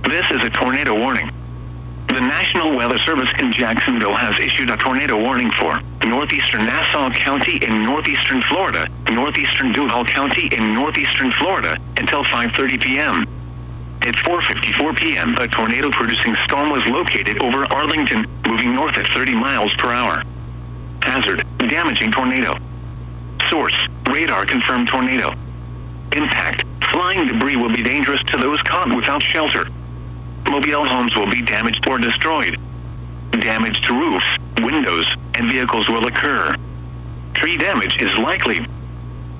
This is a tornado warning. The National Weather Service in Jacksonville has issued a tornado warning for northeastern Nassau County in northeastern Florida, northeastern Duval County in northeastern Florida, until 5:30 p.m. At 4:54 p.m., a tornado-producing storm was located over Arlington, moving north at 30 miles per hour. Hazard: damaging tornado. Source: radar-confirmed tornado. Impact: flying debris will be dangerous to those caught without shelter. Mobile homes will be damaged or destroyed. Damage to roofs, windows, and vehicles will occur. Tree damage is likely.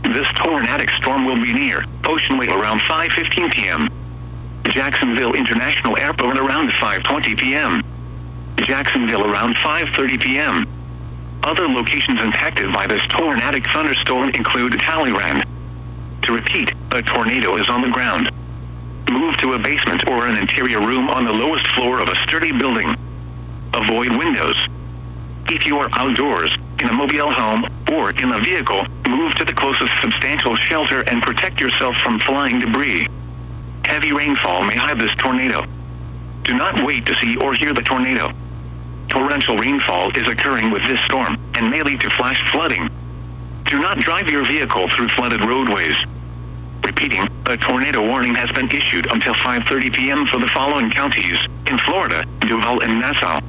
This tornadic storm will be near Ocean Way around 5:15 p.m. Jacksonville International Airport around 5:20 p.m. Jacksonville around 5:30 p.m. Other locations impacted by this tornadic thunderstorm include Talleyrand. To repeat, a tornado is on the ground. Move to a basement or an interior room on the lowest floor of a sturdy building. Avoid windows. If you are outdoors, in a mobile home, or in a vehicle, move to the closest substantial shelter and protect yourself from flying debris. Heavy rainfall may hide this tornado. Do not wait to see or hear the tornado. Torrential rainfall is occurring with this storm and may lead to flash flooding. Do not drive your vehicle through flooded roadways. Repeating, a tornado warning has been issued until 5:30 p.m. for the following counties in Florida, Duval and Nassau.